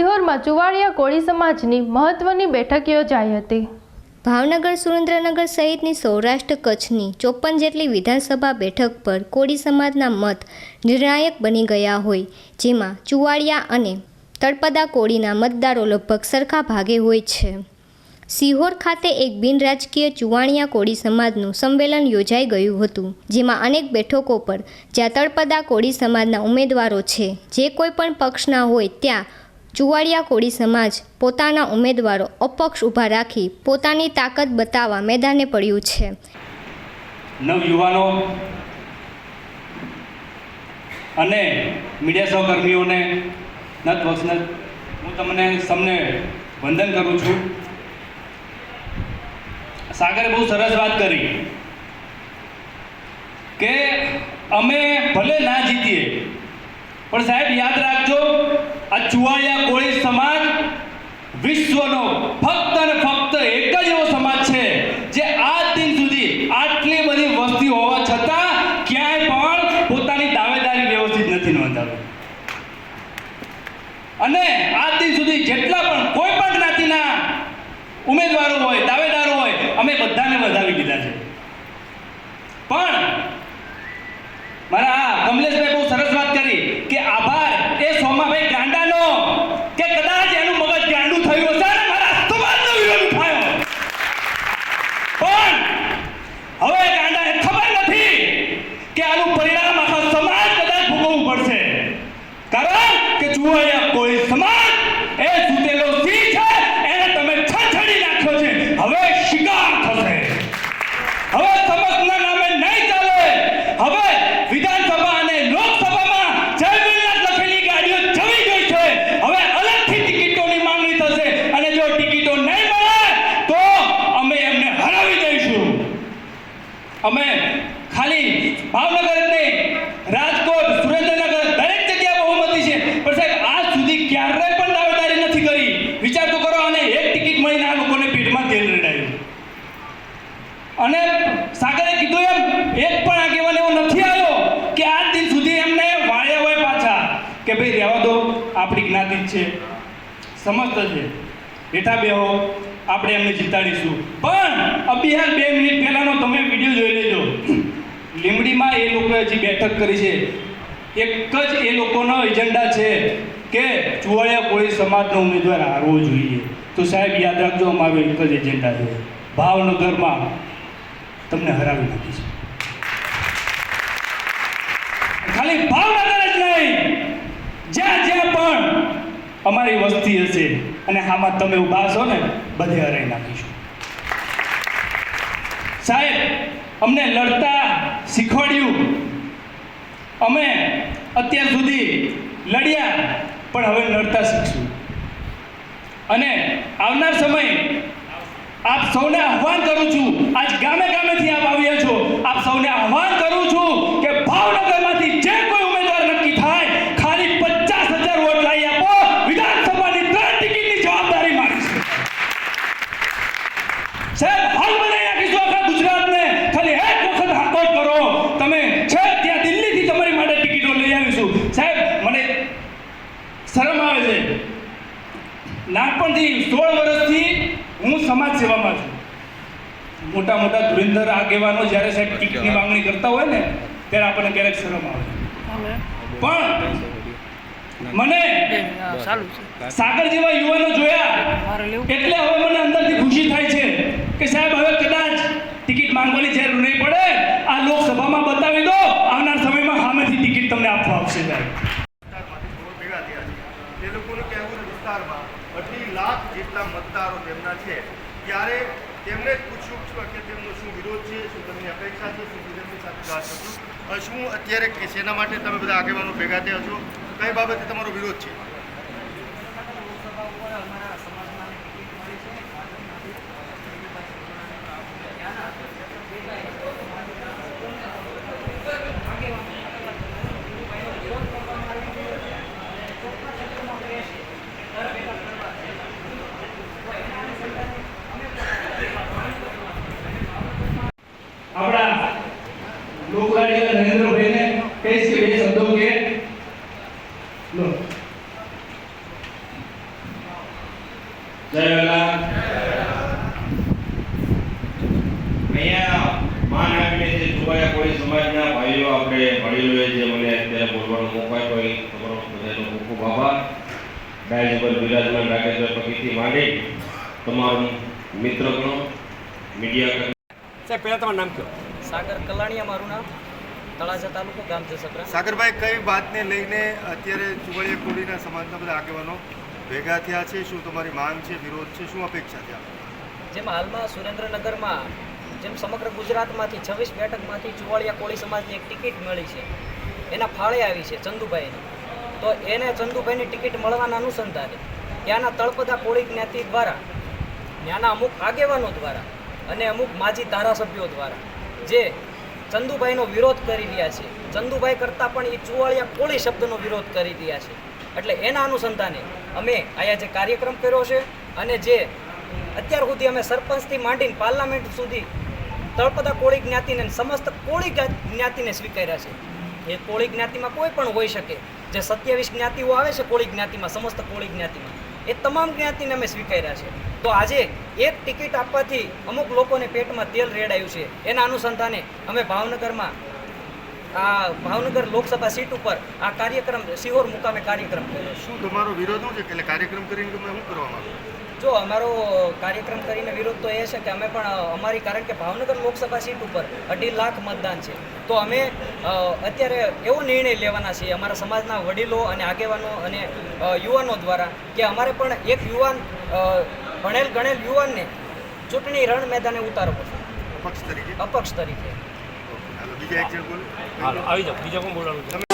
સિહોરમાં ચુવાડિયા કોળી સમાજની મહત્વની બેઠક યોજાઈ હતી। ભાવનગર, સુરેન્દ્રનગર સહિતની સૌરાષ્ટ્ર કચ્છની 54 જેટલી વિધાનસભા બેઠક પર કોળી સમાજના મત નિર્ણાયક બની ગયા હોય, જેમાં ચુવાડિયા અને તળપદા કોળીના મતદારો લગભગ સરખા ભાગે હોય છે। સિહોર ખાતે એક બિનરાજકીય ચુવાણિયા કોળી સમાજનું સંમેલન યોજાઈ ગયું હતું, જેમાં અનેક બેઠકો પર જ્યાં તળપદા કોળી સમાજના ઉમેદવારો છે, જે કોઈ પણ પક્ષના હોય ત્યાં ચુવાડિયા કોળી સમાજ પોતાના ઉમેદવારો અપક્ષ ઊભા રાખી પોતાની તાકાત બતાવવા મેદાને પડ્યું છે। નવયુવાનો અને મીડિયા સહકર્મીઓને નતવક્ષ હું તમને સૌને વંદન કરું છું। સાગરે બહુ સરસ વાત કરી કે અમે ભલે ના જીતીએ પણ સાહેબ યાદ રાખજો, આ ચુવાડિયા કોળી સમાજ વિશ્વનો ફક્ત અને ફક્ત એક જ એવો સમાજ છે જે આજ દિન સુધી આટલી બધી વસ્તી હોવા છતાં ક્યાંય પણ પોતાની દાવેદારી વ્યવસ્થિત નથી નોંધાવી, અને આજ દિન સુધી જેટલા પણ કોઈ પણ જ્ઞાતિના ઉમેદવારો હોય, દાવેદારો હોય, અમે બધાને વધાવી દીધા છે। પણ મારા કમલેશભાઈ બહુ સરસ વાત કરી કે આભાર એ સોમાભાઈ ગાંડાનો કે કદાચ એનું મગજ ગાંડું થયું હશે અને મારા સમાજનો વિરોધ ઉઠાયો, પણ હવે ગાંડાને ખબર નથી કે આનું પરિણામ આખા સમાજ કદાચ ભોગવવું પડશે, કારણ કે ચુવાડિયા કોળી સમાજ એ સુતેલો સિંહ છે, એને તમે છંછેડી નાખ્યો છે, હવે શિકાર થશે, હવે સમજના નામે નહીં ચાલે, હવે વિધાનસભા અને લોકસભામાં જયવીરનાથ લખેલી ગાડીઓ જવી જોઈ છે, હવે અલગથી ટિકિટોની માંગણી થશે, અને જો ટિકિટો નહીં મળે તો અમે એમને હરાવી દઈશું। અમે ખાલી ભાવનગર જ નહીં, રાજકોટ, સુરેન્દ્રનગર દરેક જગ્યાએ બહુમતી છે, પણ સાહેબ આજ સુધી ક્યારેય પણ દાવેદારી નથી કરી। વિચાર તો કરો, અને એક ટિકિટ મળીને આ લોકોને પેટમાં તેલ રેડાયું, અને સાગરે કીધું એમ એક પણ આગેવાન એવો નથી આવ્યો કે આજ દિન સુધી એમને વાળ્યા હોય પાછા કે ભાઈ રહેવા દો, આપણી જ્ઞાતિ જ છે, સમજત છે, બેઠા બેહો, આપણે એમને જીતાડીશું। પણ અભિયાન 2 મિનિટ પહેલાનો તમે વિડીયો જોઈ લેજો, લીંબડીમાં એ લોકોએ હજી બેઠક કરી છે, એક જ એ લોકોનો એજન્ડા છે કે ચુવાડિયા કોળી સમાજનો ઉમેદવાર હારવો જોઈએ। તો સાહેબ યાદ રાખજો, અમારો એક જ એજન્ડા છે, ભાવનગરમાં તમને હરાવી નાખીશું। ખાલી ભાવનગર જ નહીં, જ્યાં જ્યાં પણ અમારી વસ્તી હશે અને આમાં તમે ઊભા છો ને, બધે હરાવી નાખીશું। સાહેબ અમને લડતા શીખવાડ્યું, અમે અત્યાર સુધી લડ્યા પણ હવે લડતા શીખશું, અને આવનાર સમય આપ સૌને આહ્વાન કરું છું, આજ ગામે ગામેથી આપ આવ્યા છો, આપ સૌને આહ્વાન કરું છું કે ભાવનગરમાંથી જે કોઈ ઉમેદવાર નક્કી થાય, ખાલી 50,000 વોટ લાવી આપો, વિધાનસભાની 3 ટિકિટની જવાબદારી મારી છે સાહેબ, હાલ બનાવી નાખીશું આખા ગુજરાતને, ખાલી એક વખત હાકોટ કરો તમે, છે ત્યાં દિલ્હીથી તમારી માટે ટિકિટો લઈ આવીશું। સાહેબ મને શરમ આવે છે, નાનપણથી 16 વર્ષથી હું સમાજ સેવામાં છું, મોટા મોટા ધુરીંધર આગેવાનો જ્યારે સાહેબ ટિકિટની માંગણી કરતા હોય ને ત્યારે આપણને ક્યારેક શરમ આવે, પણ મને સાગર જેવા યુવાનો જોયા એટલે હવે મને અંદરથી ખુશી થાય છે કે સાહેબ હવે કદાચ ટિકિટ માંગવાની જરૂર નહીં પડે, આ લોકસભામાં બતાવી દો, આવનાર સમયમાં સામેથી ટિકિટ તમને આપવા આવશે સાહેબ। એ લોકોનું કહેવું છે વિસ્તારમાં 2.5 લાખ જેટલા મતદારો તેમના છે, ત્યારે તેમને જ પૂછ્યું કે તેમનો શું વિરોધ છે, શું તેમની અપેક્ષા છે, શું તેમની સાથે વાત કરશું, શું અત્યારે શેના માટે તમે બધા આગેવાનો ભેગા થયા છો, કઈ બાબતે તમારો વિરોધ છે? આપણા લોકલાડીલા નરેન્દ્રભાઈને કહીશ કે 2 શબ્દો કે લો આપણે વડીલોએ જે મને અત્યારે બોલવાનો મોકો આપ્યો એ તમારો બધાનો ખૂબ ખૂબ આભાર. ડાયસ પર બિરાજમાન રાકેશભાઈ પગીથી માંડી તમારું મિત્રગણો મીડિયા સાહેબ પહેલાં તમારું નામ કહો. સાગર કલાણીયા મારું નામ, તળાજા તાલુકો, ગામ જસપરા. સાગરભાઈ, કઈ વાતને લઈને અત્યારે ચુવાડિયા કોળીના સમાજના બધા આગેવાનો ભેગા થયા છે? શું તમારી માંગ છે, વિરોધ છે, શું અપેક્ષા છે? જેમ હાલમાં સુરેન્દ્રનગરમાં જેમ સમગ્ર ગુજરાતમાંથી 26 બેઠકમાંથી ચુવાડિયા કોળી સમાજની એક ટિકિટ મળી છે, એના ફાળે આવી છે ચંદુભાઈની. તો એને ચંદુભાઈની ટિકિટ મળવાના અનુસંધાને ત્યાંના તળપદા કોળી જ્ઞાતિ દ્વારા, ત્યાંના અમુક આગેવાનો દ્વારા અને અમુક માજી ધારાસભ્યો દ્વારા જે ચંદુભાઈનો વિરોધ કરી રહ્યા છે, ચંદુભાઈ કરતાં પણ એ ચુવાડિયા કોળી શબ્દનો વિરોધ કરી રહ્યા છે. એટલે એના અનુસંધાને અમે અહીંયા જે કાર્યક્રમ કર્યો છે અને જે અત્યાર સુધી અમે સરપંચથી માંડીને પાર્લામેન્ટ સુધી તળપદા કોળી જ્ઞાતિને સમસ્ત કોળી જ્ઞાતિને સ્વીકાર્યા છે. એ કોળી જ્ઞાતિમાં કોઈ પણ હોઈ શકે, જે 27 જ્ઞાતિઓ આવે છે કોળી જ્ઞાતિમાં, સમસ્ત કોળી જ્ઞાતિમાં, એ તમામ જ્ઞાતિને અમે સ્વીકાર્યા છે. તો આજે એક ટિકિટ આપવાથી અમુક લોકોને પેટમાં તેલ રેડાયું છે. એના અનુસંધાને અમે ભાવનગર લોકસભા સીટ ઉપર આ કાર્યક્રમ સિહોર મુકામે કાર્યક્રમ કર્યો. શું તમારો વિરોધ શું છે? એટલે કાર્યક્રમ કરીને તમે શું કરવા માંગો? જો અમારો કાર્યક્રમ કરીને વિરોધ તો એ છે કે અમે પણ અમારી, કારણ કે ભાવનગર લોકસભા સીટ ઉપર 2.5 લાખ મતદાન છે, તો અમે અત્યારે એવો નિર્ણય લેવાના છીએ અમારા સમાજના વડીલો અને આગેવાનો અને યુવાનો દ્વારા કે અમારે પણ એક યુવાન, ભણેલ ગણેલ યુવાનને ચૂંટણી રણ મેદાને ઉતારવો છે પક્ષ તરીકે? અપક્ષ તરીકે. હાલો, બીજા એક જણ બોલો. હાલો આવી જાઓ, બીજા કોણ બોલવાનું છે?